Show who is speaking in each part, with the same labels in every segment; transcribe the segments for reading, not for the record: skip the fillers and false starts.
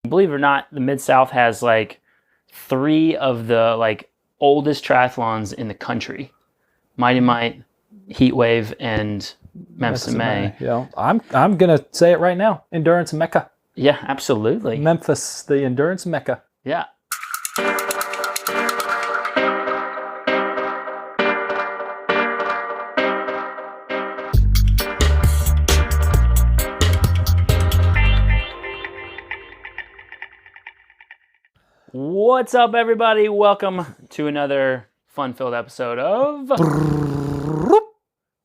Speaker 1: Believe it or not, the Mid-South has like 3 of the like oldest triathlons in the country. Mighty Might, Heat Wave, and Memphis in May.
Speaker 2: Yeah, I'm gonna say it right now. Endurance Mecca.
Speaker 1: Yeah, absolutely.
Speaker 2: Memphis, the endurance Mecca.
Speaker 1: Yeah. What's up, everybody? Welcome to another fun-filled episode of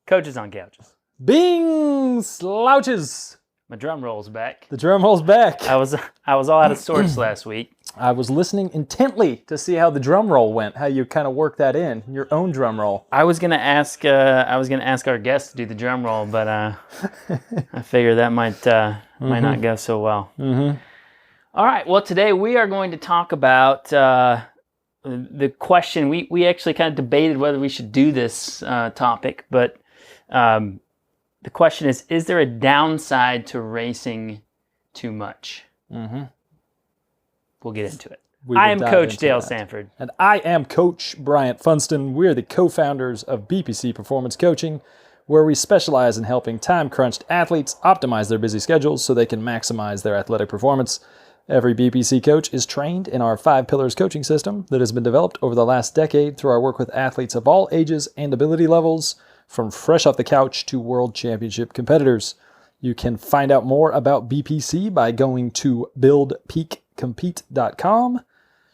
Speaker 1: Coaches on Couches.
Speaker 2: Bing slouches.
Speaker 1: My drum roll's back.
Speaker 2: The drum roll's back.
Speaker 1: I was all out of sorts last week.
Speaker 2: I was listening intently to see how the drum roll went, how you kind of work that in, your own drum roll.
Speaker 1: I was gonna ask our guest to do the drum roll, but I figured that might not go so well.
Speaker 2: Mm-hmm.
Speaker 1: All right. Well, today we are going to talk about the question. We actually kind of debated whether we should do this topic, but the question is there a downside to racing too much?
Speaker 2: Mm-hmm.
Speaker 1: We'll get into it. I am Coach Dale Sanford.
Speaker 2: And I am Coach Bryant Funston. We're the co-founders of BPC Performance Coaching, where we specialize in helping time-crunched athletes optimize their busy schedules so they can maximize their athletic performance. Every BPC coach is trained in our 5 pillars coaching system that has been developed over the last decade through our work with athletes of all ages and ability levels, from fresh off the couch to world championship competitors. You can find out more about BPC by going to buildpeakcompete.com,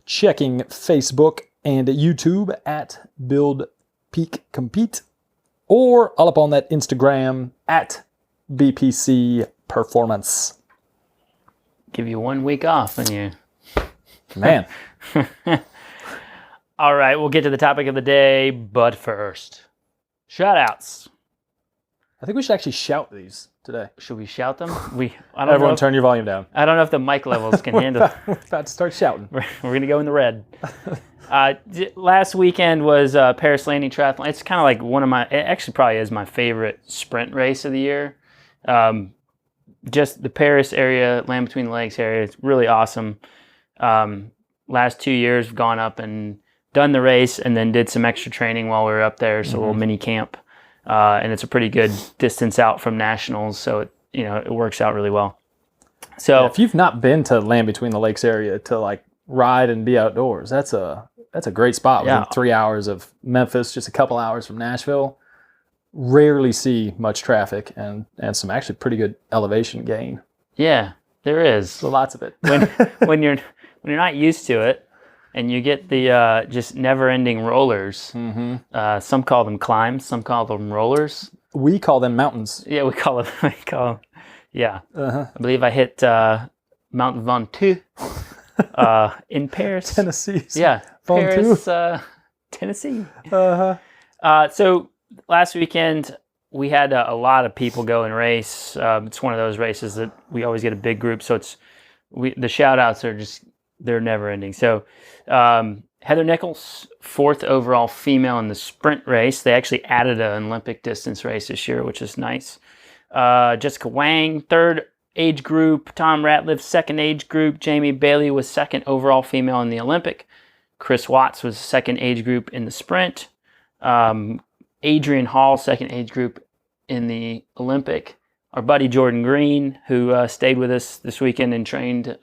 Speaker 2: checking Facebook and YouTube at buildpeakcompete, or all up on that Instagram at BPC Performance.
Speaker 1: Give you 1 week off and you...
Speaker 2: Man.
Speaker 1: All right, we'll get to the topic of the day, but first, shout-outs.
Speaker 2: I think we should actually shout these today.
Speaker 1: Should we shout them?
Speaker 2: Everyone turn your volume down.
Speaker 1: I don't know if the mic levels can handle.
Speaker 2: We're about to start shouting.
Speaker 1: We're going to go in the red. Last weekend was Paris Landing Triathlon. It's kind of like it actually probably is my favorite sprint race of the year. Just the Paris area, Land Between the Legs area, it's really awesome. Last 2 years, we've gone up and done the race and then did some extra training while we were up there, so a little mini camp. And it's a pretty good distance out from nationals, so it works out really well. So
Speaker 2: if you've not been to Land Between the Lakes area to like ride and be outdoors, that's a great spot. Within 3 hours of Memphis, just a couple hours from Nashville. Rarely see much traffic and some actually pretty good elevation gain.
Speaker 1: Yeah, there is.
Speaker 2: So lots of it.
Speaker 1: when you're not used to it, and you get the just never-ending rollers. Mm-hmm. Some call them climbs, some call them rollers.
Speaker 2: We call them mountains.
Speaker 1: Yeah, we call them. Yeah. Uh-huh. I believe I hit Mount Ventoux in Paris,
Speaker 2: Tennessee.
Speaker 1: Yeah, Paris, Tennessee. Uh-huh. So last weekend we had a lot of people go and race. It's one of those races that we always get a big group, so the shout-outs are they're never ending. So Heather Nichols, 4th overall female in the sprint race. They actually added an Olympic distance race this year, which is nice. Jessica Wang, 3rd age group. Tom Ratliff, 2nd age group. Jamie Bailey was 2nd overall female in the Olympic. Chris Watts was 2nd age group in the sprint. Adrian Hall, 2nd age group in the Olympic. Our buddy Jordan Green, who stayed with us this weekend and trained,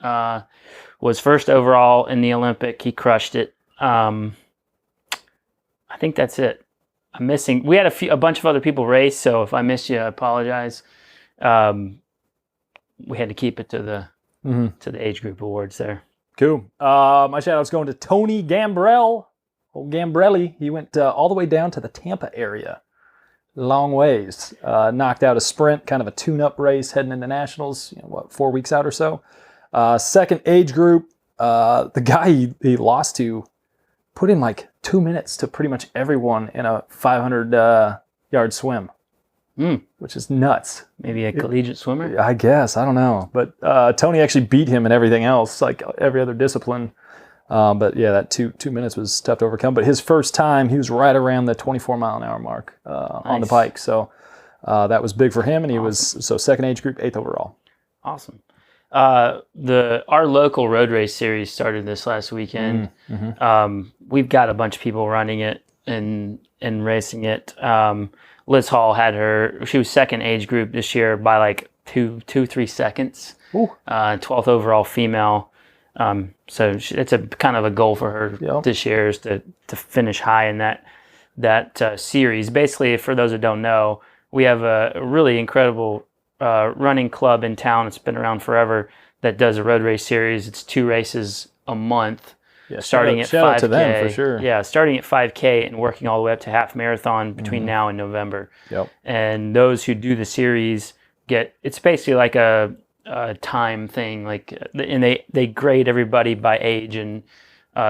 Speaker 1: was 1st overall in the Olympic. He crushed it. I think that's it. I'm missing. We had a bunch of other people race, so if I missed you, I apologize. We had to keep it to the age group awards there.
Speaker 2: Cool. My shout out's going to Tony Gambrell. Old Gambrelli. He went all the way down to the Tampa area. Long ways. Knocked out a sprint, kind of a tune-up race heading into nationals, 4 weeks out or so. 2nd age group, the guy he lost to put in like 2 minutes to pretty much everyone in a 500-yard swim, which is nuts.
Speaker 1: Maybe a collegiate swimmer?
Speaker 2: I guess. I don't know. But Tony actually beat him in everything else, like every other discipline. But yeah, that two minutes was tough to overcome. But his first time, he was right around the 24-mile-an-hour mark on the bike. So that was big for him, and he was 2nd age group, 8th overall.
Speaker 1: Awesome. Our local road race series started this last weekend. We've got a bunch of people running it and racing it. Liz Hall she was second age group this year by like 3 seconds. 12th overall female. So it's a kind of a goal for her this year is to finish high in that series. Basically, for those that don't know, we have a really incredible running club in town. It's been around forever that does a road race series. It's 2 races a month, starting at 5K.
Speaker 2: Shout out to them for sure.
Speaker 1: Yeah, starting at 5K and working all the way up to half marathon between now and November. And those who do the series it's basically like a time thing, and they grade everybody by age, and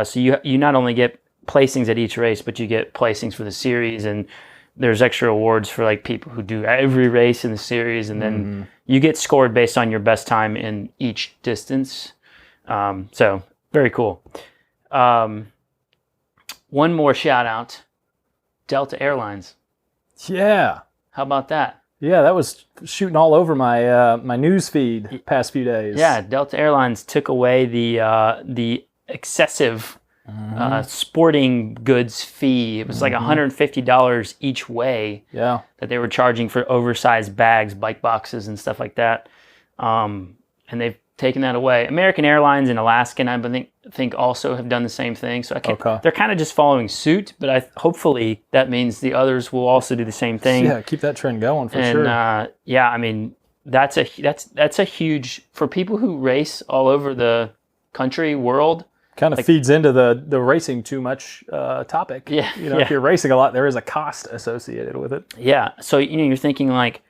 Speaker 1: so you not only get placings at each race, but you get placings for the series, and there's extra awards for like people who do every race in the series, and then you get scored based on your best time in each distance. So very cool. One more shout out, Delta Airlines.
Speaker 2: Yeah.
Speaker 1: How about that?
Speaker 2: Yeah, that was shooting all over my my news feed past few days.
Speaker 1: Yeah, Delta Airlines took away the excessive sporting goods fee. It was like $150 each way.
Speaker 2: Yeah,
Speaker 1: that they were charging for oversized bags, bike boxes, and stuff like that. And they've taken that away. American Airlines and Alaskan, I think also have done the same thing. So they're kind of just following suit, but hopefully that means the others will also do the same thing.
Speaker 2: Yeah, keep that trend going for sure.
Speaker 1: And yeah, I mean that's a huge for people who race all over the country, world.
Speaker 2: Kind of feeds into the racing too much topic.
Speaker 1: Yeah,
Speaker 2: if you're racing a lot, there is a cost associated with it.
Speaker 1: Yeah, so you're thinking like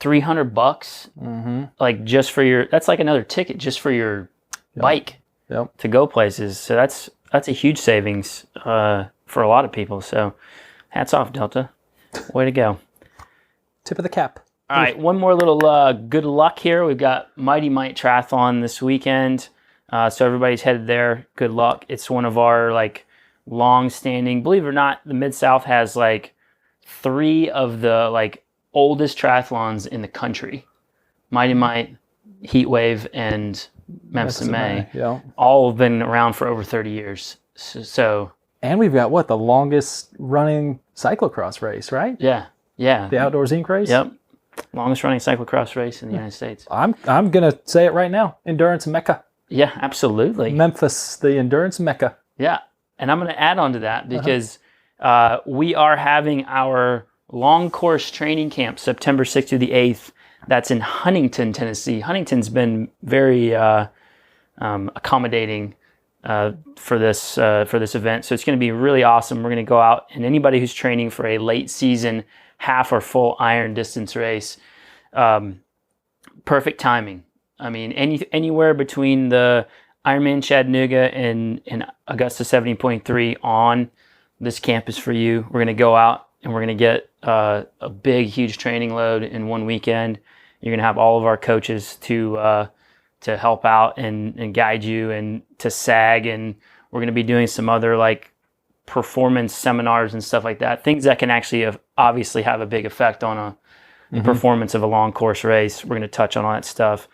Speaker 1: $300, like just for that's like another ticket just for your bike to go places. So that's a huge savings for a lot of people. So hats off, Delta. Way to go.
Speaker 2: Tip of the cap.
Speaker 1: All right, one more little good luck here. We've got Mighty Mite Triathlon this weekend. So everybody's headed there. Good luck. It's one of our like long-standing, believe it or not, the Mid-South has like 3 of the like oldest triathlons in the country. Mighty Mite, Heatwave, and Memphis in May.
Speaker 2: Yeah.
Speaker 1: All have been around for over 30 years. So
Speaker 2: and we've got the longest running cyclocross race, right?
Speaker 1: Yeah.
Speaker 2: The Outdoors Inc. race?
Speaker 1: Yep. Longest running cyclocross race in the United States.
Speaker 2: I'm gonna say it right now. Endurance Mecca.
Speaker 1: Yeah, absolutely.
Speaker 2: Memphis, the endurance Mecca.
Speaker 1: Yeah. And I'm gonna add on to that because we are having our long course training camp September 6th through the 8th. That's in Huntington, Tennessee. Huntington's been very accommodating for this event. So it's going to be really awesome. We're going to go out, and anybody who's training for a late season half or full iron distance race, perfect timing. I mean, anywhere between the Ironman Chattanooga and Augusta 70.3 on, this camp is for you. We're going to go out and we're going to get a big, huge training load in one weekend. You're going to have all of our coaches to help out and guide you and to SAG, and we're going to be doing some other like performance seminars and stuff like that. Things that can actually obviously have a big effect on the performance of a long course race. We're going to touch on all that stuff.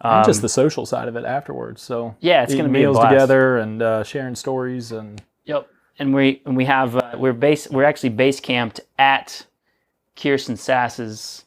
Speaker 2: And just the social side of it afterwards. So
Speaker 1: yeah, it's going to be
Speaker 2: meals together and sharing stories and.
Speaker 1: Yep, and we have we're actually base camped at Kirsten Sass's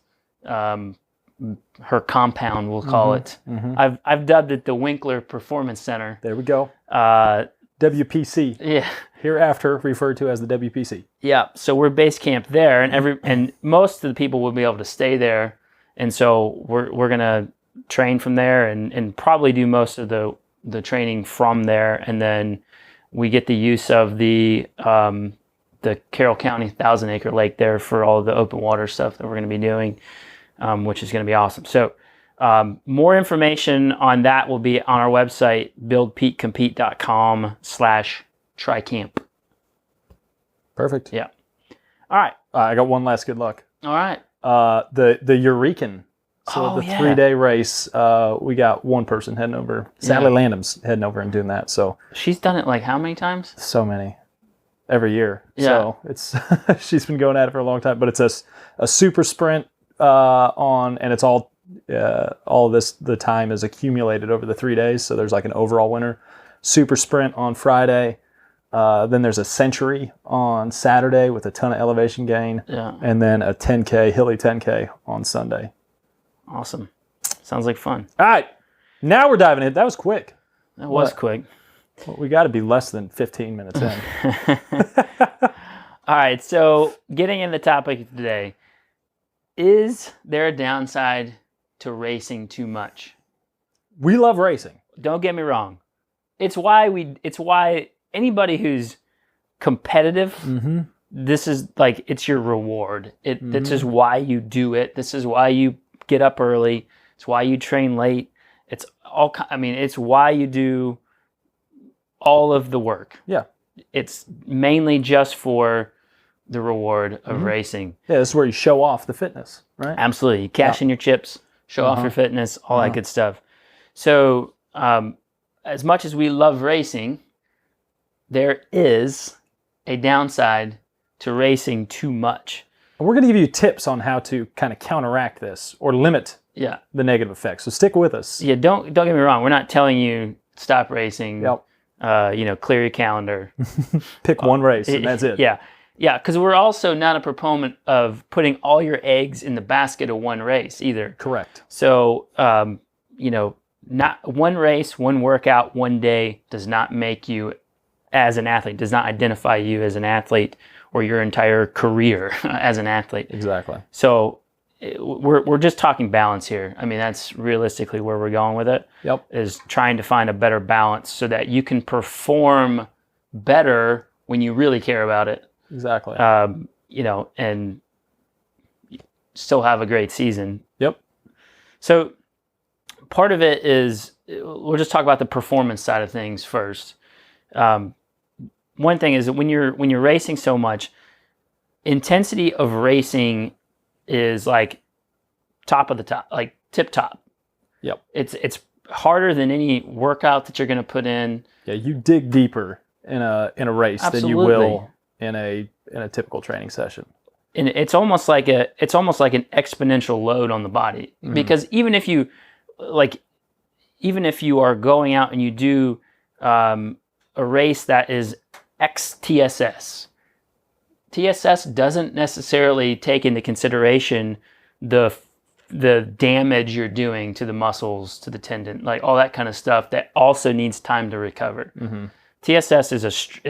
Speaker 1: her compound, we'll call it. I've dubbed it the Winkler Performance Center.
Speaker 2: There we go. WPC.
Speaker 1: Yeah.
Speaker 2: Hereafter referred to as the WPC.
Speaker 1: Yeah. So we're base camped there, and most of the people will be able to stay there, and so we're gonna train from there and probably do most of the training from there, and then we get the use of the Carroll County 1,000-acre lake there for all the open water stuff that we're going to be doing, which is going to be awesome. So more information on that will be on our website, buildpeakcompete.com/tricamp.
Speaker 2: Perfect.
Speaker 1: Yeah. All right.
Speaker 2: I got one last good luck.
Speaker 1: All right.
Speaker 2: The Eurekan. So 3-day race, we got one person heading over. Sally Landham's heading over and doing that. So
Speaker 1: she's done it like how many times?
Speaker 2: So many. Every year.
Speaker 1: Yeah.
Speaker 2: So it's she's been going at it for a long time. But it's a super sprint and it's all all this, the time is accumulated over the 3 days. So there's like an overall winner. Super sprint on Friday. Then there's a century on Saturday with a ton of elevation gain.
Speaker 1: Yeah.
Speaker 2: And then a 10K, hilly 10K on Sunday.
Speaker 1: Awesome. Sounds like fun.
Speaker 2: All right. Now we're diving in. That was quick.
Speaker 1: That was quick.
Speaker 2: Well, we got to be less than 15 minutes in.
Speaker 1: All right. So getting into the topic today, is there a downside to racing too much?
Speaker 2: We love racing.
Speaker 1: Don't get me wrong. It's why anybody who's competitive, this is like, it's your reward. This is why you do it. This is why you get up early. It's why you train late. It's why you do all of the work.
Speaker 2: Yeah.
Speaker 1: It's mainly just for the reward of racing.
Speaker 2: Yeah, this is where you show off the fitness, right?
Speaker 1: Absolutely. You cash in your chips, show off your fitness, all that good stuff. So, as much as we love racing, there is a downside to racing too much.
Speaker 2: And we're going to give you tips on how to kind of counteract this or limit the negative effects. So stick with us.
Speaker 1: Yeah, don't get me wrong. We're not telling you stop racing.
Speaker 2: Yep.
Speaker 1: Clear your calendar.
Speaker 2: Pick one race and that's it.
Speaker 1: Yeah. Yeah, because we're also not a proponent of putting all your eggs in the basket of one race either.
Speaker 2: Correct.
Speaker 1: So, not one race, one workout, one day does not make you as an athlete, does not identify you as an athlete or your entire career as an athlete.
Speaker 2: Exactly.
Speaker 1: So we're just talking balance here. I mean, that's realistically where we're going with it.
Speaker 2: Yep.
Speaker 1: Is trying to find a better balance so that you can perform better when you really care about it.
Speaker 2: Exactly.
Speaker 1: And still have a great season.
Speaker 2: Yep.
Speaker 1: So part of it is, we'll just talk about the performance side of things first. One thing is that when you're racing so much, intensity of racing is like top of the top, like tip top.
Speaker 2: Yep.
Speaker 1: It's harder than any workout that you're going to put in.
Speaker 2: Yeah, you dig deeper in a race than you will in a typical training session.
Speaker 1: And it's almost like an exponential load on the body, because even if you are going out and you do a race that is XTSS, TSS doesn't necessarily take into consideration the damage you're doing to the muscles, to the tendon, like all that kind of stuff that also needs time to recover. TSS is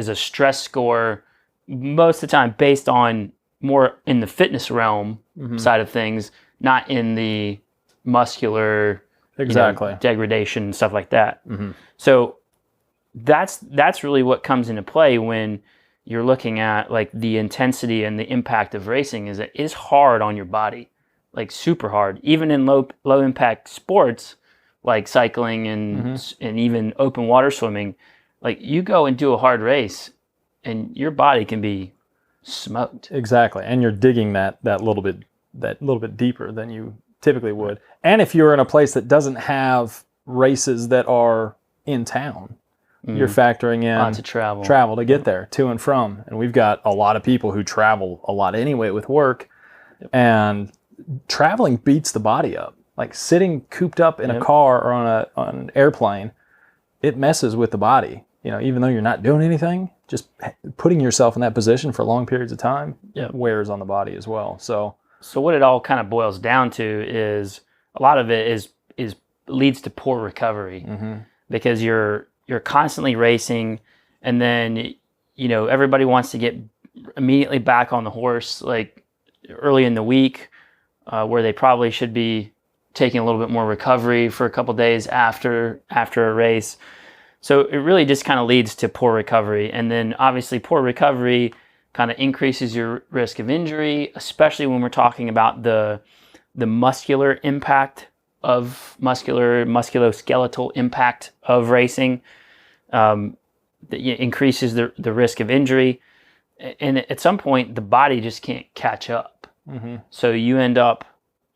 Speaker 1: a stress score most of the time based on more in the fitness realm side of things, not in the muscular degradation, stuff like that. So that's really what comes into play when you're looking at like the intensity and the impact of racing. Is it is hard on your body, like super hard. Even in low impact sports like cycling and even open water swimming, like you go and do a hard race and your body can be smoked.
Speaker 2: Exactly. And you're digging that little bit deeper than you typically would. And if you're in a place that doesn't have races that are in town, you're factoring in
Speaker 1: lots of travel
Speaker 2: to get there, to and from. And we've got a lot of people who travel a lot anyway with work. And traveling beats the body up. Like sitting cooped up in a car or on an airplane, it messes with the body. You know, even though you're not doing anything, just putting yourself in that position for long periods of time wears on the body as well. So
Speaker 1: what it all kind of boils down to is a lot of it is leads to poor recovery, because you're constantly racing, and then everybody wants to get immediately back on the horse like early in the week, where they probably should be taking a little bit more recovery for a couple days after a race. So it really just kind of leads to poor recovery. And then obviously poor recovery kind of increases your risk of injury, especially when we're talking about the muscular impact of musculoskeletal impact of racing. That increases the risk of injury. And at some point, the body just can't catch up. So you end up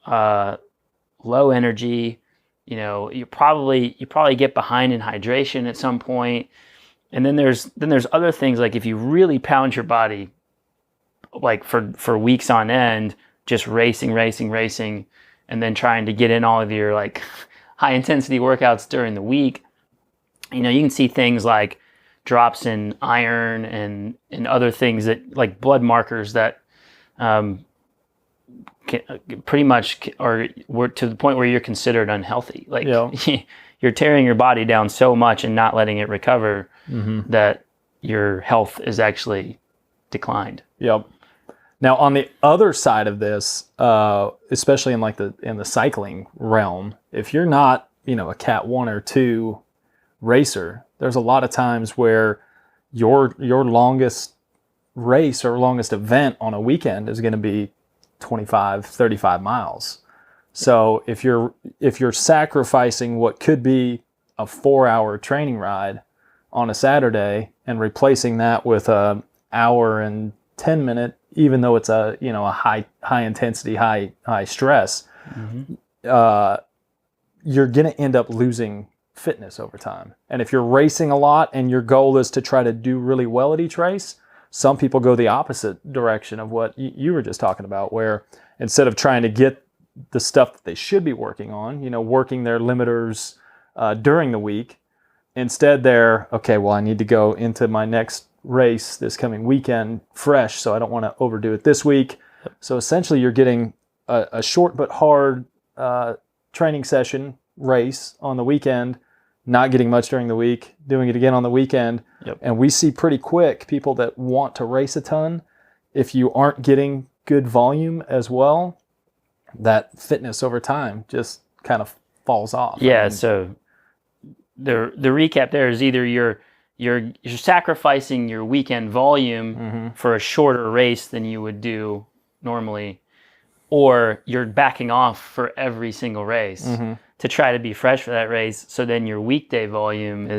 Speaker 1: low energy. You probably get behind in hydration at some point. And then there's other things, like if you really pound your body like for weeks on end, just racing, and then trying to get in all of your like high intensity workouts during the week, you know, you can see things like drops in iron and other things that like blood markers that pretty much we're to the point where you're considered unhealthy. Like you're tearing your body down so much and not letting it recover that your health is actually declined.
Speaker 2: Yep. Now on the other side of this, especially in like in the cycling realm, if you're not, you know, a Cat 1 or 2 racer, there's a lot of times where your longest race or longest event on a weekend is going to be 25, 35 miles. So if you're sacrificing what could be a 4-hour training ride on a Saturday and replacing that with a hour and 10 minute, even though it's a, you know, a high intensity, high stress, you're going to end up losing fitness over time. And if you're racing a lot and your goal is to try to do really well at each race, some people go the opposite direction of what you were just talking about, where instead of trying to get the stuff that they should be working on, you know, working their limiters during the week, instead they're, okay, well, I need to go into my next race this coming weekend fresh, so I don't want to overdo it this week. So essentially you're getting a short but hard training session race on the weekend, not getting much during the week, doing it again on the weekend. And we see pretty quick people that want to race a ton, if you aren't getting good volume as well, that fitness over time just kind of falls off.
Speaker 1: Yeah, so the recap there is either you're sacrificing your weekend volume for a shorter race than you would do normally, or you're backing off for every single race to try to be fresh for that race. So then your weekday volume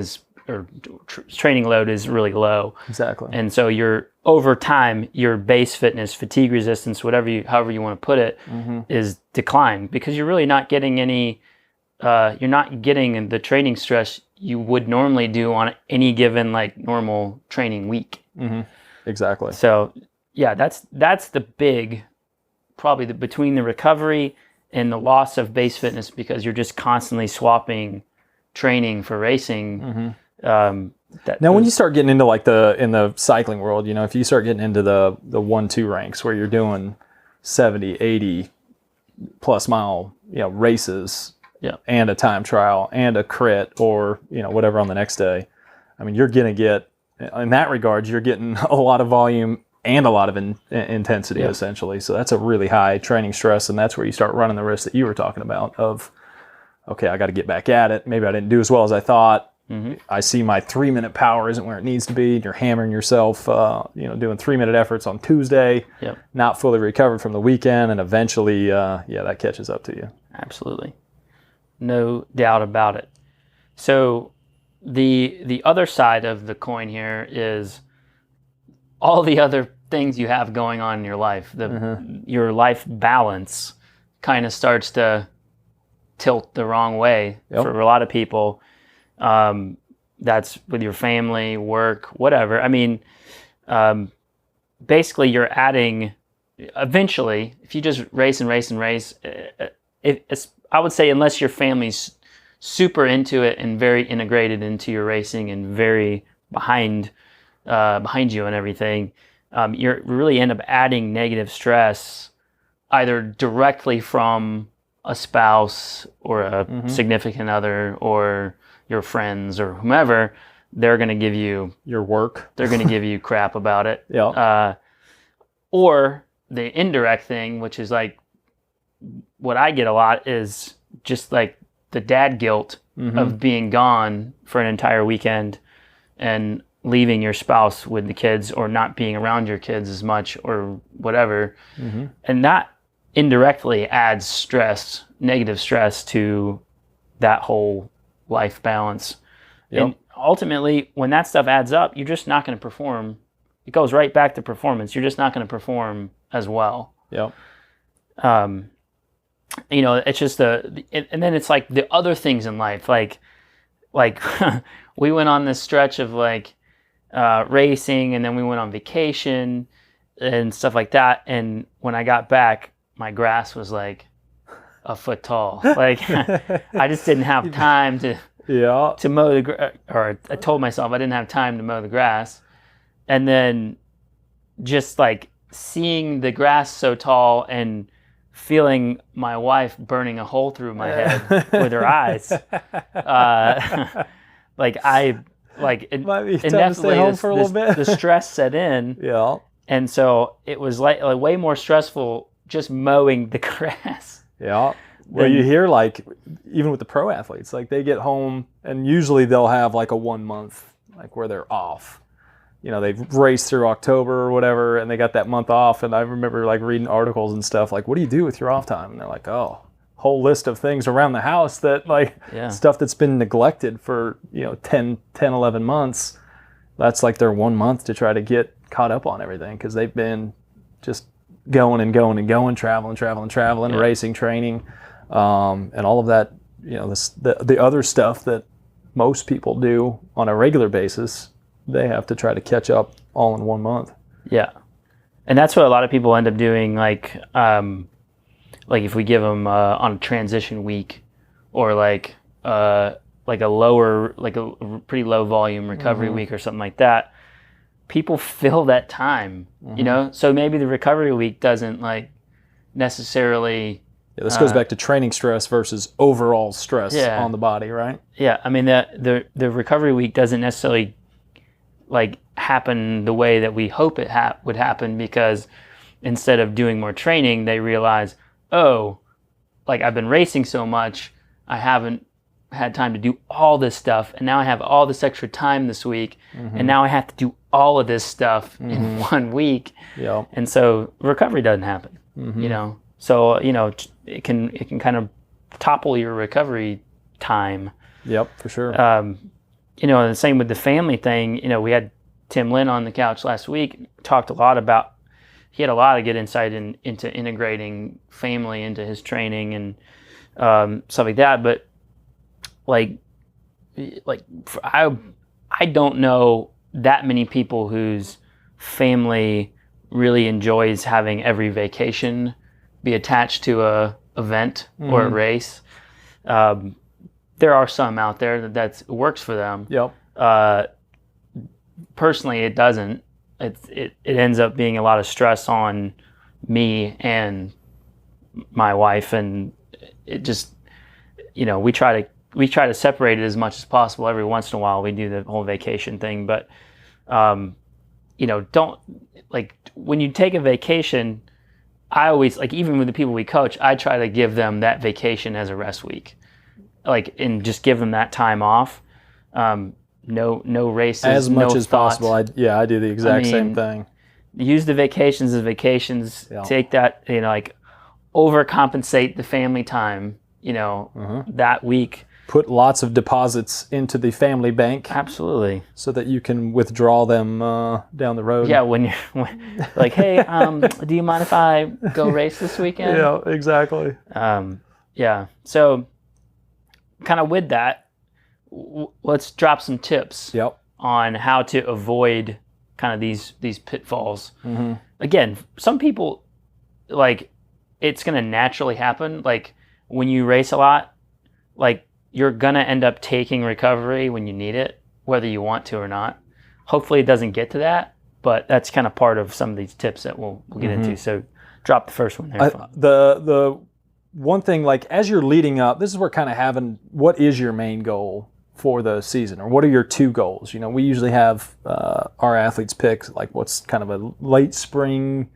Speaker 1: training load is really low.
Speaker 2: Exactly.
Speaker 1: And so over time, your base fitness, fatigue resistance, however you want to put it, is declined, because you're really not getting you're not getting the training stress you would normally do on any given like normal training week.
Speaker 2: Exactly.
Speaker 1: So yeah, that's the big, probably between the recovery and the loss of base fitness, because you're just constantly swapping training for racing.
Speaker 2: Now, when you start getting into like in the cycling world, you know, if you start getting into the 1-2 ranks where you're doing 70, 80 plus mile, you know, races, and a time trial and a crit, or, you know, whatever on the next day, I mean, you're going to get, in that regard, you're getting a lot of volume and a lot of intensity, essentially. So that's a really high training stress, and that's where you start running the risk that you were talking about of, okay, I got to get back at it. Maybe I didn't do as well as I thought. I see my 3-minute power isn't where it needs to be. You're hammering yourself, you know, doing 3-minute efforts on Tuesday, not fully recovered from the weekend, and eventually, that catches up to you.
Speaker 1: Absolutely. No doubt about it. So the other side of the coin here is all the other things you have going on in your life. Your life balance kind of starts to tilt the wrong way for a lot of people. That's with your family, work, whatever. I mean, basically you're adding, eventually, if you just race and race and race, I would say, unless your family's super into it and very integrated into your racing and very behind you and everything, you really end up adding negative stress, either directly from a spouse or a significant other or your friends or whomever. They're going to give you
Speaker 2: your work.
Speaker 1: They're going to give you crap about it. Or the indirect thing, which is like what I get a lot, is just like the dad guilt of being gone for an entire weekend and leaving your spouse with the kids, or not being around your kids as much, or whatever. And that indirectly adds stress, negative stress, to that whole life balance. And ultimately, when that stuff adds up, you're just not going to perform. It goes right back to performance. You're just not going to perform as well. You know, it's just and then it's like the other things in life, like we went on this stretch of like racing, and then we went on vacation and stuff like that. And when I got back, my grass was like a foot tall. Like I just didn't have time to mow the grass, or I told myself I didn't have time to mow the grass. And then just like seeing the grass so tall and feeling my wife burning a hole through my head with her eyes. It
Speaker 2: might be time to stay home for a little bit.
Speaker 1: The stress set in.
Speaker 2: Yeah.
Speaker 1: And so it was like way more stressful just mowing the grass.
Speaker 2: Yeah. Well, you hear like, even with the pro athletes, like they get home and usually they'll have like a 1 month, like where they're off. You know, they've raced through October or whatever, and they got that month off. And I remember like reading articles and stuff like, what do you do with your off time? And they're like, oh, whole list of things around the house that like stuff that's been neglected for, 10, 11 months. That's like their 1 month to try to get caught up on everything, because they've been just going and going and going, traveling, racing, training, and all of that, the other stuff that most people do on a regular basis, they have to try to catch up all in 1 month. Yeah.
Speaker 1: And that's what a lot of people end up doing, like if we give them on a transition week, or like a pretty low volume recovery week or something like that, people fill that time, so maybe the recovery week doesn't like necessarily.
Speaker 2: Yeah, this goes back to training stress versus overall stress on the body, right?
Speaker 1: Yeah, I mean the recovery week doesn't necessarily like happen the way that we hope it would happen, because instead of doing more training, they realize, oh, like I've been racing so much, I haven't had time to do all this stuff, and now I have all this extra time this week, and now I have to do all of this stuff in 1 week.
Speaker 2: Yeah.
Speaker 1: And so recovery doesn't happen. So it can kind of topple your recovery time.
Speaker 2: Yep, for sure.
Speaker 1: The same with the family thing. We had Tim Lynn on the couch last week, talked a lot about, he had a lot of good insight into integrating family into his training and stuff like that. But I don't know that many people whose family really enjoys having every vacation be attached to a event or a race. There are some out there that works for them.
Speaker 2: Yep.
Speaker 1: Personally, it doesn't. It ends up being a lot of stress on me and my wife, and it just, we try to separate it as much as possible. Every once in a while we do the whole vacation thing, but don't, like, when you take a vacation, I always, like, even with the people we coach, I try to give them that vacation as a rest week, like, and just give them that time off. No races,
Speaker 2: as much as
Speaker 1: thoughts.
Speaker 2: possible. I do the exact same thing.
Speaker 1: Use the vacations as vacations. Yeah. Take that, like, overcompensate the family time, that week.
Speaker 2: Put lots of deposits into the family bank.
Speaker 1: Absolutely.
Speaker 2: So that you can withdraw them down the road.
Speaker 1: Yeah, when like, hey, do you mind if I go race this weekend?
Speaker 2: Yeah, exactly.
Speaker 1: Yeah. So kind of with that, let's drop some tips on how to avoid kind of these pitfalls. Again, some people, like, it's going to naturally happen. Like, when you race a lot, like, you're going to end up taking recovery when you need it, whether you want to or not. Hopefully it doesn't get to that, but that's kind of part of some of these tips that we'll get into. So drop the first one there.
Speaker 2: The one thing, like, as you're leading up, this is where kind of having, what is your main goal for the season, or what are your two goals? We usually have our athletes pick, like, what's kind of a late spring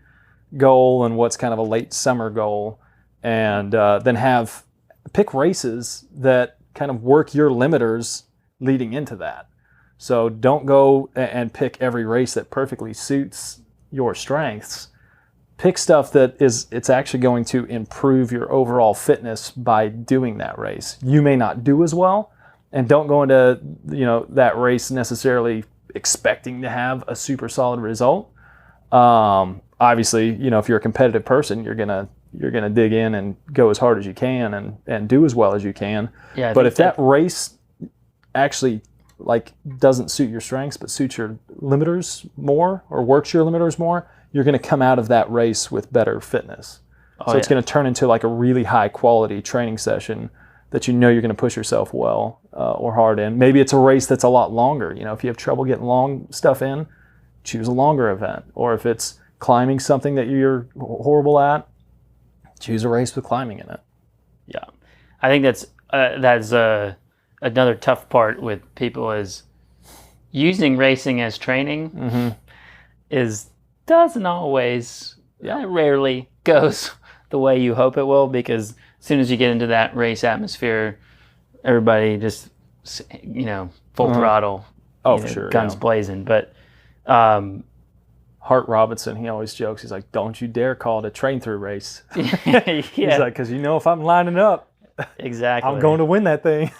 Speaker 2: goal and what's kind of a late summer goal, and then pick races that kind of work your limiters leading into that. So don't go and pick every race that perfectly suits your strengths. Pick stuff that it's actually going to improve your overall fitness by doing that race. You may not do as well, and don't go into that race necessarily expecting to have a super solid result. Obviously, if you're a competitive person, you're gonna dig in and go as hard as you can and do as well as you can. Yeah, but if that race actually, like, doesn't suit your strengths but suits your limiters more, or works your limiters more, you're going to come out of that race with better fitness. So it's going to turn into like a really high quality training session that you know you're going to push yourself well or hard in. Maybe it's a race that's a lot longer. If you have trouble getting long stuff in, choose a longer event. Or if it's climbing something that you're horrible at, choose a race with climbing in it.
Speaker 1: Yeah. I think that's another tough part with people is using racing as training doesn't always, rarely goes the way you hope it will, because as soon as you get into that race atmosphere, everybody just, full throttle.
Speaker 2: Oh, for sure.
Speaker 1: Guns blazing. But
Speaker 2: Hart Robinson, he always jokes, he's like, don't you dare call it a train through race. He's like, because if I'm lining up,
Speaker 1: exactly,
Speaker 2: I'm going to win that thing.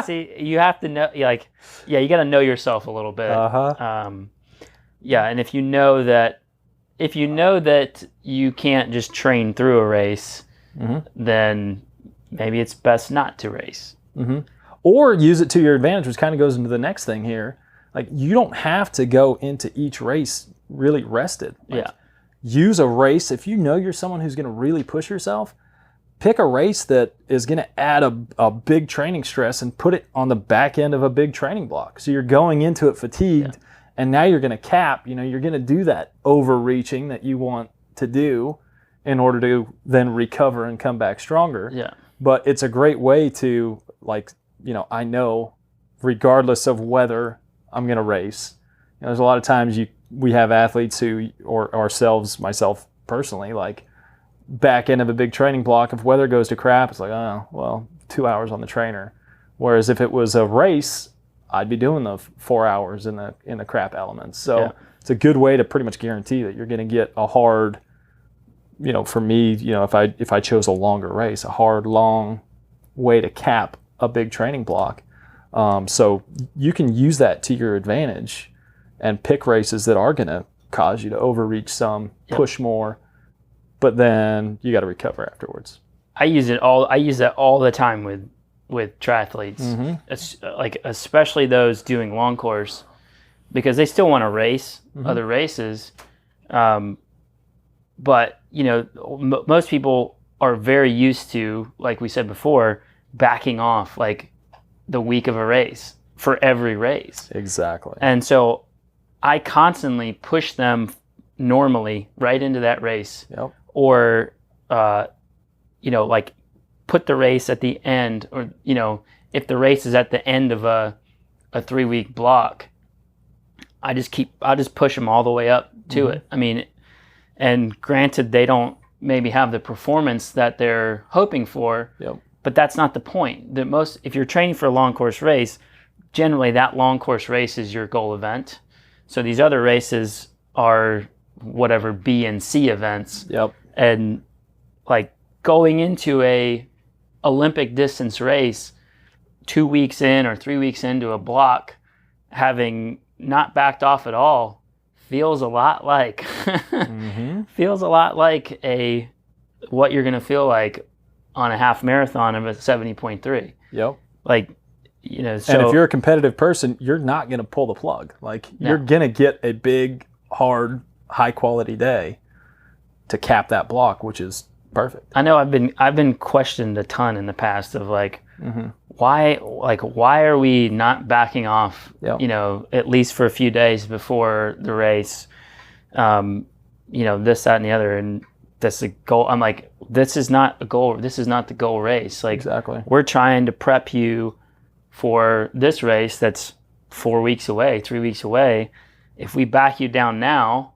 Speaker 1: See, you have to know, you got to know yourself a little bit. And if you know that you can't just train through a race, then maybe it's best not to race.
Speaker 2: Or use it to your advantage, which kind of goes into the next thing here. Like, you don't have to go into each race really rested. Use a race. If you know you're someone who's going to really push yourself, pick a race that is going to add a big training stress and put it on the back end of a big training block. So you're going into it fatigued, and now you're going to cap. You're going to do that overreaching that you want to do in order to then recover and come back stronger. But it's a great way to, I know regardless of whether I'm going to race. There's a lot of times we have athletes who, or ourselves, myself personally, like back end of a big training block, if weather goes to crap, it's like, oh, well, 2 hours on the trainer. Whereas if it was a race, I'd be doing the 4 hours in the crap elements. So it's a good way to pretty much guarantee that you're going to get a hard, for me, if I chose a longer race, a hard, long way to cap a big training block. So you can use that to your advantage and pick races that are going to cause you to overreach some, push more, but then you got to recover afterwards.
Speaker 1: I use that all the time with triathletes, especially those doing long course, because they still want to race other races. But most people are very used to, like we said before, backing off like the week of a race for every race.
Speaker 2: Exactly.
Speaker 1: And so I constantly push them normally right into that race. Or, put the race at the end, or, if the race is at the end of a 3-week block, I'll just push them all the way up to it. I mean, and granted, they don't maybe have the performance that they're hoping for, but that's not the point. If you're training for a long course race, generally that long course race is your goal event. So these other races are whatever B and C events. And like going into a Olympic distance race 2 weeks in or 3 weeks into a block, having not backed off at all, feels a lot like what you're going to feel like on a half marathon of a 70.3.
Speaker 2: So
Speaker 1: and
Speaker 2: if you're a competitive person, you're not going to pull the plug. You're going to get a big, hard, high quality day to cap that block, which is perfect.
Speaker 1: I know I've been questioned a ton in the past of why are we not backing off, at least for a few days before the race, this, that, and the other, and that's the goal. I'm like, this is not a goal. This is not the goal race.
Speaker 2: Exactly.
Speaker 1: We're trying to prep you for this race that's 4 weeks away, 3 weeks away. If we back you down now,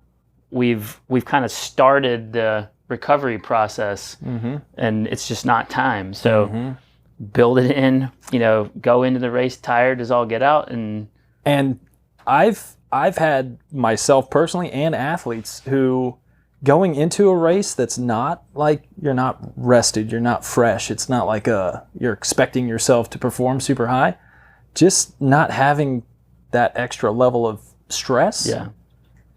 Speaker 1: we've kind of started the recovery process, and it's just not time. So build it in, go into the race tired as all get out. And
Speaker 2: I've had myself personally and athletes who going into a race that's not like you're not rested, you're not fresh, it's not like you're expecting yourself to perform super high, just not having that extra level of stress.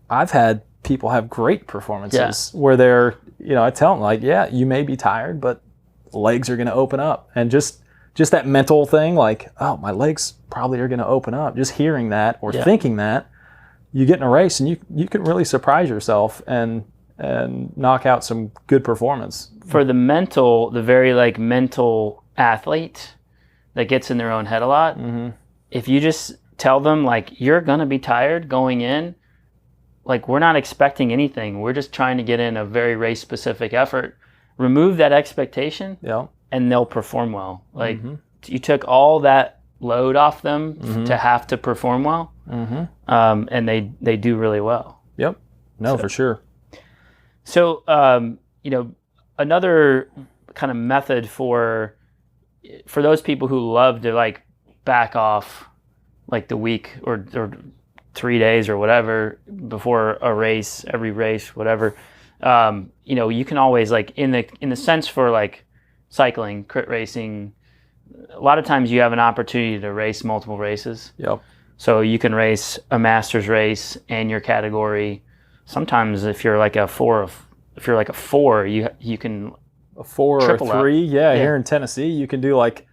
Speaker 2: I've had people have great performances where they're, I tell them you may be tired, but legs are going to open up. And just that mental thing, oh, my legs probably are going to open up. Just hearing that or thinking that, you get in a race and you can really surprise yourself and and knock out some good performance.
Speaker 1: For the very like mental athlete that gets in their own head a lot, if you just tell them like, you're going to be tired going in, like we're not expecting anything. We're just trying to get in a very race specific effort. Remove that expectation and they'll perform well. Like you took all that load off them to have to perform well. And they do really well.
Speaker 2: Yep. No, for sure.
Speaker 1: So, another kind of method for those people who love to like back off like the week or 3 days or whatever before a race, every race, whatever, you can always like in the sense for like cycling, crit racing, a lot of times you have an opportunity to race multiple races.
Speaker 2: Yep.
Speaker 1: So you can race a master's race and your category. Sometimes if you're like a four, you can
Speaker 2: a 4 or 3. Yeah, here in Tennessee, you can do like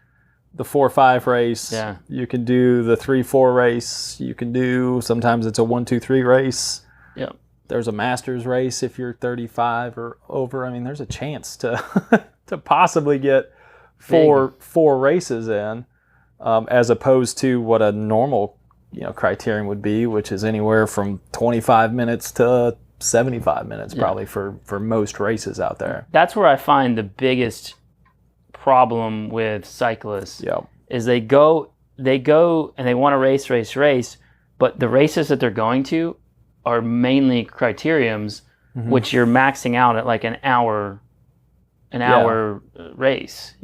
Speaker 2: the 4-5 race.
Speaker 1: Yeah.
Speaker 2: You can do the 3-4 race. You can do, sometimes it's a 1-2-3 race.
Speaker 1: Yep.
Speaker 2: There's a master's race if you're 35 or over. I mean, there's a chance to to possibly get four races in, as opposed to what a normal criterion would be, which is anywhere from 25 minutes to 75 minutes probably for most races out there.
Speaker 1: That's where I find the biggest problem with cyclists is they go and they want to race, but the races that they're going to are mainly criteriums, which you're maxing out at like an hour race,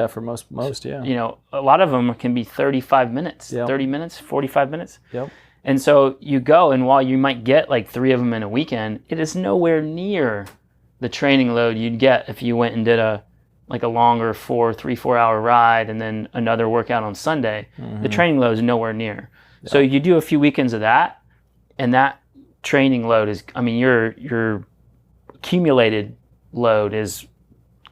Speaker 2: for most.
Speaker 1: A lot of them can be 35 minutes, 30 minutes, 45 minutes.
Speaker 2: Yep.
Speaker 1: And so you go, and while you might get like 3 of them in a weekend, it is nowhere near the training load you'd get if you went and did a longer 3-4 hour ride and then another workout on Sunday. The training load is nowhere near. So you do a few weekends of that, and that training load is, your accumulated load is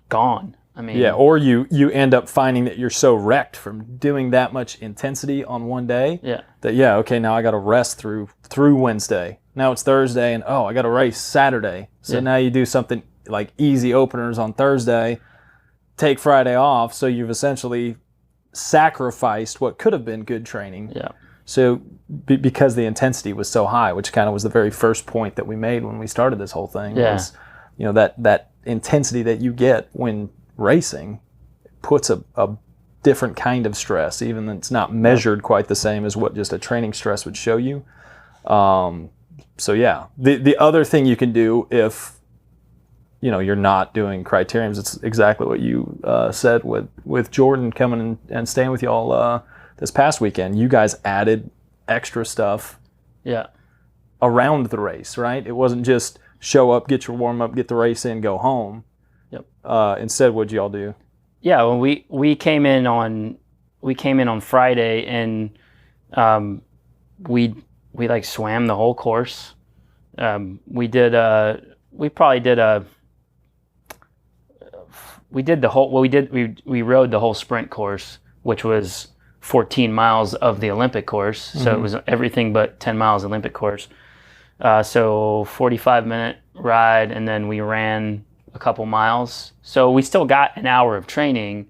Speaker 1: gone.
Speaker 2: Or you end up finding that you're so wrecked from doing that much intensity on one day that now I got to rest through Wednesday. Now it's Thursday and I got to race Saturday. So now you do something like easy openers on Thursday, take Friday off, so you've essentially sacrificed what could have been good training.
Speaker 1: Yeah.
Speaker 2: So because the intensity was so high, which kind of was the very first point that we made when we started this whole thing, was that intensity that you get when racing puts a different kind of stress, even though it's not measured quite the same as what just a training stress would show you. The other thing you can do if you're not doing criteriums, it's exactly what you said with Jordan coming and staying with y'all this past weekend. You guys added extra stuff around the race, right? It wasn't just show up, get your warm up, get the race in, go home. Instead, what'd y'all do?
Speaker 1: Yeah, well, we came in on Friday, and we like swam the whole course. We rode the whole sprint course, which was 14 miles of the Olympic course. So it was everything but 10 miles Olympic course. So 45-minute ride, and then we ran a couple miles. So we still got an hour of training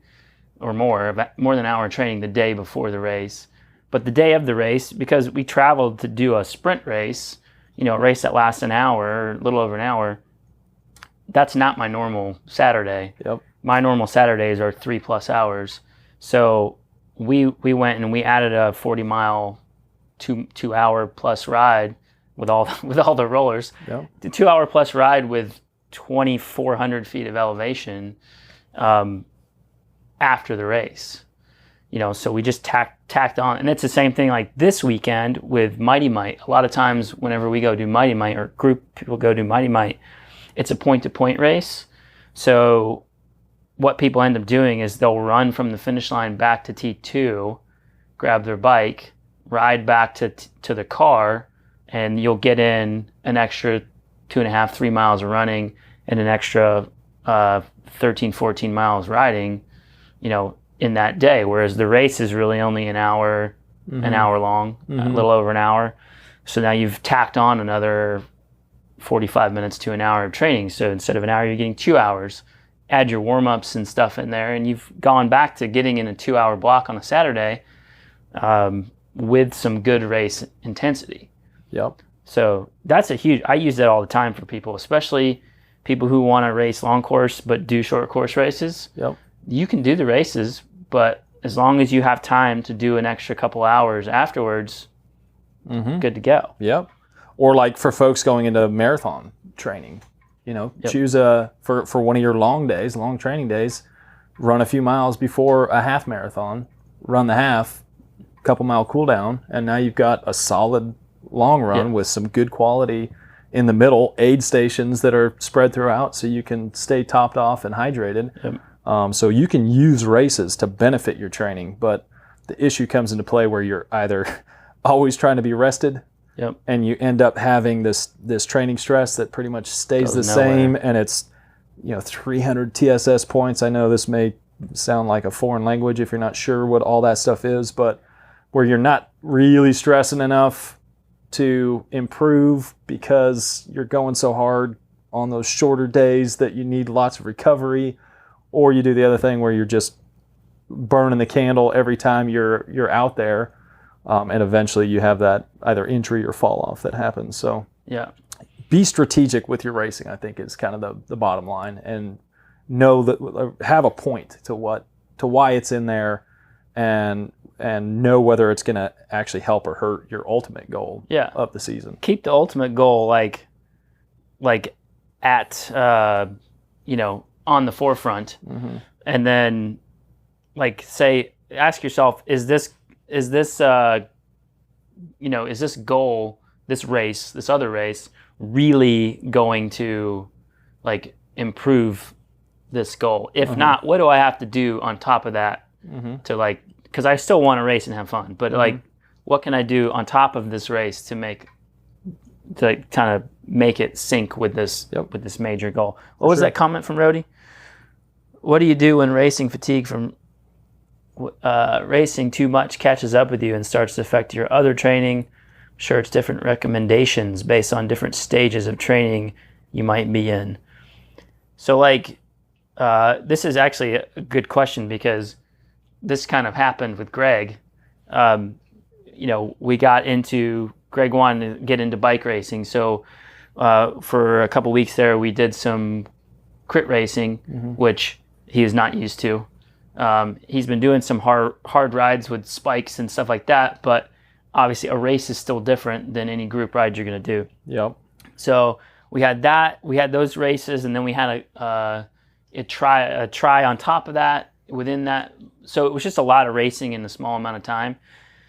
Speaker 1: or more than an hour of training the day before the race. But the day of the race, because we traveled to do a sprint race, a race that lasts an hour, a little over an hour, that's not my normal Saturday.
Speaker 2: Yep.
Speaker 1: My normal Saturdays are 3+ hours. So we went and we added a 40-mile, 2 hour plus ride with all the rollers.
Speaker 2: Yep.
Speaker 1: The 2 hour plus ride with 2,400 feet of elevation after the race. So we just tacked on, and it's the same thing like this weekend with Mighty Might. A lot of times whenever we go do Mighty Might, or group people go do Mighty Might, it's a point-to-point race. So what people end up doing is they'll run from the finish line back to T2, grab their bike, ride back to the car, and you'll get in an extra 2.5-3 miles of running and an extra 13-14 miles riding, in that day. Whereas the race is really only an hour long, a little over an hour. So now you've tacked on another 45 minutes to an hour of training. So instead of an hour, you're getting 2 hours. Add your warm-ups and stuff in there, and you've gone back to getting in a 2-hour block on a Saturday with some good race intensity.
Speaker 2: Yep.
Speaker 1: So that's I use that all the time for people, especially people who want to race long course but do short course races.
Speaker 2: Yep.
Speaker 1: You can do the races, but as long as you have time to do an extra couple hours afterwards, good to go.
Speaker 2: Yep. Or like for folks going into marathon training, choose for one of your long training days, run a few miles before a half marathon, run the half, couple mile cool down, and now you've got a solid long run with some good quality in the middle, aid stations that are spread throughout so you can stay topped off and hydrated.
Speaker 1: Yep.
Speaker 2: So you can use races to benefit your training, but the issue comes into play where you're either always trying to be rested, and you end up having this training stress that pretty much stays the same, and it's 300 TSS points. I know this may sound like a foreign language if you're not sure what all that stuff is, but where you're not really stressing enough to improve because you're going so hard on those shorter days that you need lots of recovery, or you do the other thing where you're just burning the candle every time you're out there, and eventually you have that either injury or fall off that happens. So be strategic with your racing, I think, is kind of the bottom line, and know that have a point to why it's in there, and know whether it's going to actually help or hurt your ultimate goal of the season. Keep
Speaker 1: the ultimate goal like at on the forefront, and then ask yourself, is this goal, this race, this other race, really going to improve this goal? If not, what do I have to do on top of that to because I still want to race and have fun, but what can I do on top of this race to kind of make it sync with this with this major goal? What was that comment from Rody? What do you do when racing fatigue from racing too much catches up with you and starts to affect your other training? I'm sure it's different recommendations based on different stages of training you might be in. So this is actually a good question, because this kind of happened with Greg. Greg wanted to get into bike racing. So for a couple weeks there, we did some crit racing, which he is not used to. He's been doing some hard rides with spikes and stuff like that, but obviously a race is still different than any group ride you're going to do.
Speaker 2: Yep.
Speaker 1: So we had those races, and then we had a try on top of that within that. So it was just a lot of racing in a small amount of time.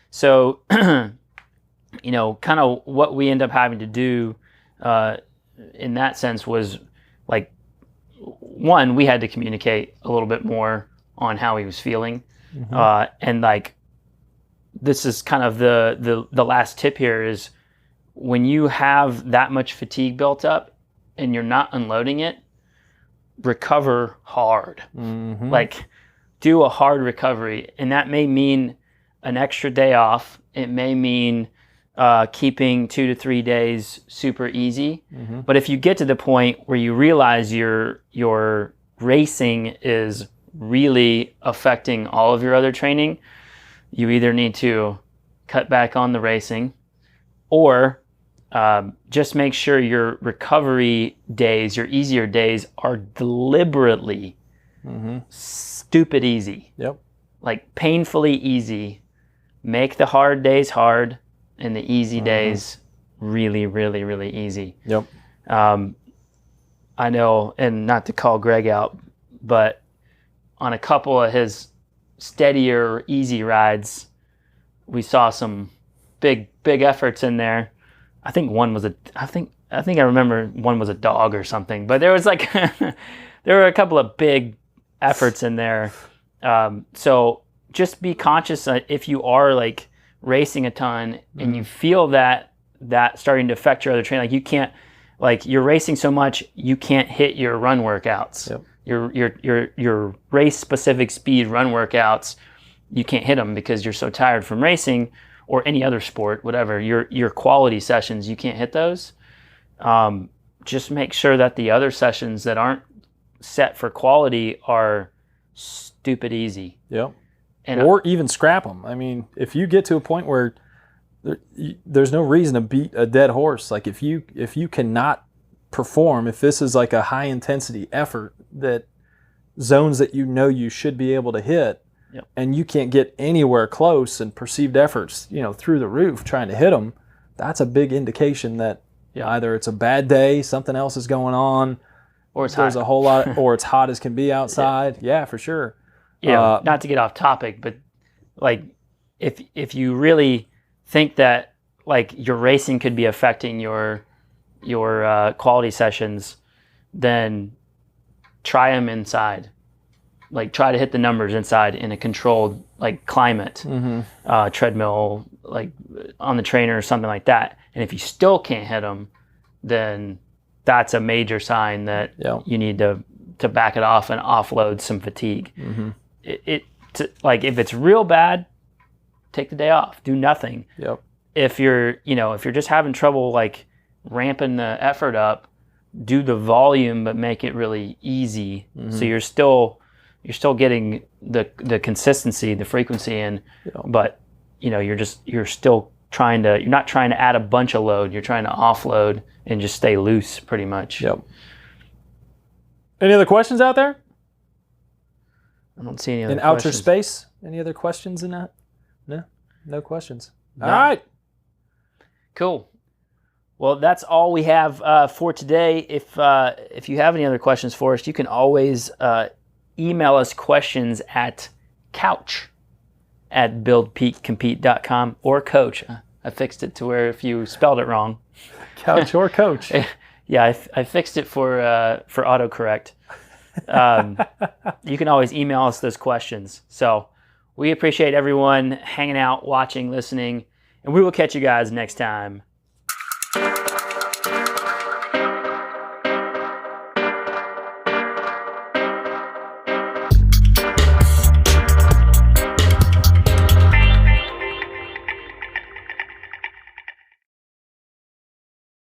Speaker 1: So, kind of what we end up having to do in that sense was one, we had to communicate a little bit more on how he was feeling. And this is kind of the last tip here is, when you have that much fatigue built up and you're not unloading it, recover hard. Do a hard recovery, and that may mean an extra day off. It may mean keeping 2 to 3 days super easy. But if you get to the point where you realize your racing is really affecting all of your other training, you either need to cut back on the racing, or just make sure your recovery days, your easier days, are deliberately stupid easy. Painfully easy. Make the hard days hard and the easy days really, really, really easy. I know, and not to call Greg out, but on a couple of his steadier, easy rides, we saw some big efforts in there. I think I remember one was a dog or something, but there was there were a couple of big efforts in there. So just be conscious if you are racing a ton and you feel that starting to affect your other training. You can't, you're racing so much you can't hit your run workouts. Your race specific speed run workouts, you can't hit them because you're so tired from racing, or any other sport, whatever. Your quality sessions, you can't hit those. just make sure that the other sessions that aren't set for quality are stupid easy.
Speaker 2: Yep. Or even scrap them. I mean, if you get to a point where there's no reason to beat a dead horse, like if you cannot perform, if this is like a high intensity effort that zones that you should be able to hit,
Speaker 1: yep,
Speaker 2: and you can't get anywhere close and perceived efforts, through the roof trying to hit them, that's a big indication that either it's a bad day, something else is going on,
Speaker 1: or it's
Speaker 2: there's
Speaker 1: hot.
Speaker 2: a whole lot, or it's hot as can be outside. Yeah, for sure.
Speaker 1: Not to get off topic, but like if you really think that like your racing could be affecting your quality sessions, then try them inside. Like try to hit the numbers inside in a controlled like climate, treadmill, like on the trainer or something like that. And if you still can't hit them, then that's a major sign that you need to back it off and offload some fatigue. Like if it's real bad, take the day off, do nothing.
Speaker 2: Yep.
Speaker 1: If you're just having trouble like ramping the effort up, do the volume but make it really easy. So you're still getting the consistency, the frequency in, but you're not trying to add a bunch of load, you're trying to offload and just stay loose pretty much.
Speaker 2: Yep. Any other questions out there?
Speaker 1: I don't see any other
Speaker 2: in
Speaker 1: questions.
Speaker 2: outer space? Any other questions in that? No questions.
Speaker 1: No.
Speaker 2: All right.
Speaker 1: Cool. Well, that's all we have for today. If you have any other questions for us, you can always email us questions at couch@buildpeakcompete.com or coach. I fixed it to where if you spelled it wrong.
Speaker 2: Couch or coach.
Speaker 1: Yeah, I fixed it for autocorrect. You can always email us those questions. So we appreciate everyone hanging out, watching, listening, and we will catch you guys next time.